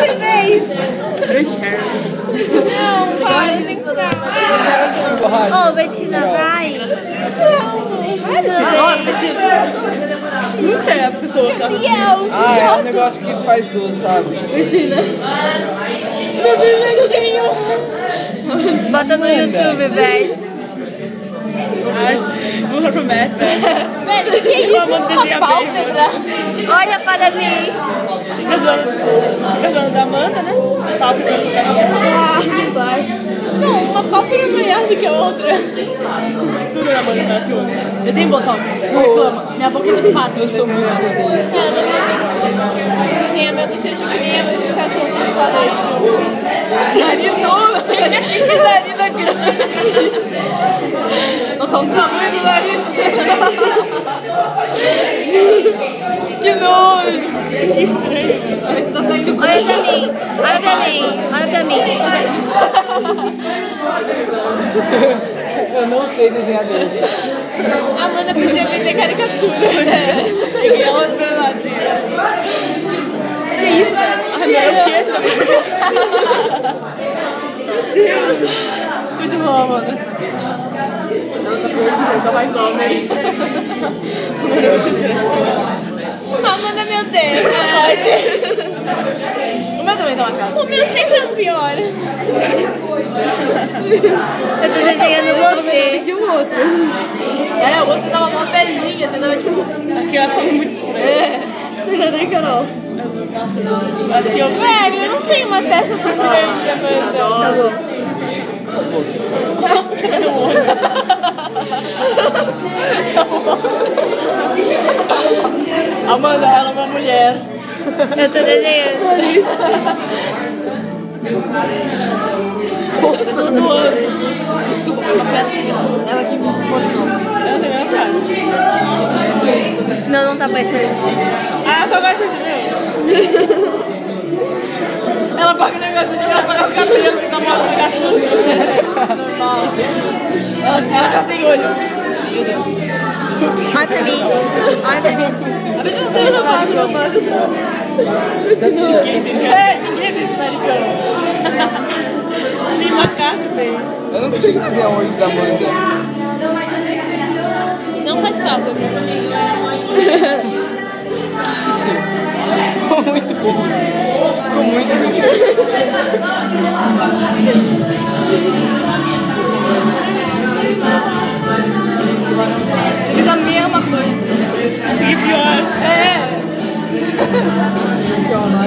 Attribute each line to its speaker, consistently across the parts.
Speaker 1: você fez? Não, para, tem que ficar.
Speaker 2: Ô, Betina, vai.
Speaker 3: Não sei a pessoa, sabe?
Speaker 4: Ah, é um negócio que faz doce, sabe?
Speaker 2: Betina.
Speaker 1: Meu brilhantinho.
Speaker 2: Bota no YouTube, velho.
Speaker 3: Burra pro Matt, velho.
Speaker 1: Velho, que isso? Isso é uma pálpebra.
Speaker 2: Olha para mim.
Speaker 3: Casando da Amanda, né? Pálpebra.
Speaker 1: Não, uma pálpebra é melhor do que a outra.
Speaker 3: Tudo é Amanda melhor que outra.
Speaker 2: Eu tenho botox. Reclama. Minha boca é de pato.
Speaker 4: Eu sou muito desenhista.
Speaker 1: Tem a minha bochecha que nem a apresentação dos quadros.
Speaker 2: Narinona. Que narina grande. Nossa, olha o tamanho do nariz. Que nojo.
Speaker 3: Que estranho.
Speaker 2: Parece que tá saindo com
Speaker 1: Olha pra mim, olha pra mim, olha pra mim.
Speaker 4: Eu não sei desenhar dente.
Speaker 1: A Amanda podia vender caricatura.
Speaker 3: E a outra ladinha. Que isso, velho? Ai, meu queixo.
Speaker 2: muito bom, Amanda. Ela tá perfeita, mais homem.
Speaker 1: Amanda, meu Deus, não pode.
Speaker 2: O meu também tá uma cara.
Speaker 1: O meu sempre é o pior.
Speaker 2: Eu tô desenhando você. E o outro? É, o outro tava uma pelinha, você tava tipo...
Speaker 3: Aqui ela tá muito estranha.
Speaker 2: É. Você já tem, Carol?
Speaker 3: Nossa, acho que eu...
Speaker 1: Velho, eu não tenho uma testa tão grande, Amanda.
Speaker 2: Tá bom. Amanda, ela é uma mulher.
Speaker 1: Eu tô desenhando.
Speaker 2: Eu tô zoando. Desculpa, foi uma pedra sem graça. Ela que me forçou.
Speaker 3: Ela tem a minha cara.
Speaker 1: Não, não tá parecendo assim.
Speaker 3: Ah, eu gosto de ver.
Speaker 2: Ela paga o negócio de ela pagar o cabelo que tá mal pagar tudo. Normal. Ela tá sem olho. Meu Deus.
Speaker 1: Olha pra mim. Olha pra mim.
Speaker 2: A gente não tem esse naricão. Ninguém tem esse naricão.
Speaker 3: Nem macaco fez.
Speaker 4: Eu não consigo desenhar o olho da Amanda.
Speaker 1: Não faz pálpebra pra mim.
Speaker 4: Isso. Ficou muito bonito. Ficou muito bonito.
Speaker 2: Você fez a mesma coisa.
Speaker 3: E pior.
Speaker 2: É. Pior, não é?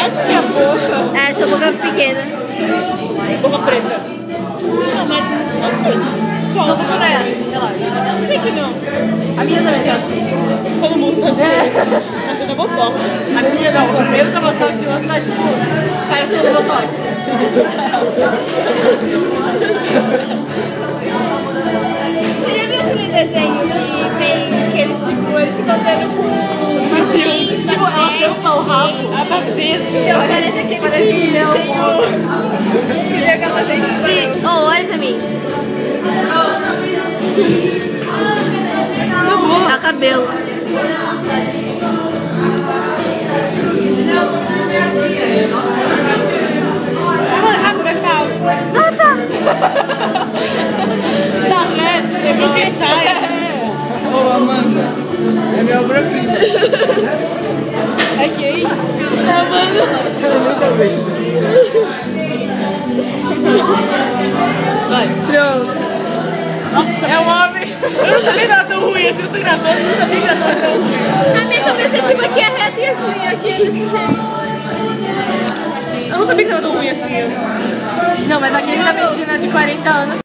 Speaker 1: Essa é a boca. Essa é a boca pequena.
Speaker 3: Boca preta.
Speaker 1: Não, mas não tem.
Speaker 2: Só boca não é assim, relaxa.
Speaker 1: Não sei que não.
Speaker 2: A minha também tá assim.
Speaker 3: Todo mundo tá assim. Tudo é botox.
Speaker 2: A minha não. Primeiro tá botox e o outro tá tipo... Saiu todo botox.
Speaker 1: Você já viu aquele desenho que tem aqueles tipo, eles ficam dando com patins,
Speaker 2: Tipo, ela tampa o rabo.
Speaker 3: A bateza.
Speaker 1: Então parece aquele desenho.
Speaker 2: Queria que ela fazesse.
Speaker 1: Oh, olha pra mim.
Speaker 2: Acabou.
Speaker 1: Tá cabelo. Ah, tá.
Speaker 2: Tá reto.
Speaker 3: Eu vou pensar.
Speaker 4: Ô, Amanda, é minha obra-prima.
Speaker 2: É quem? Amanda.
Speaker 4: Eu nunca vi.
Speaker 2: Vai.
Speaker 1: Pronto.
Speaker 3: Nossa, é um homem. Eu não sabia que era tão ruim assim. Eu tô gravando, eu não sabia que era tão ruim.
Speaker 1: A minha cabeça tipo aqui é reta e assim, aqui é desse jeito.
Speaker 3: Eu não sabia que era tão ruim assim.
Speaker 2: Não, mas aquele da Betina de 40 anos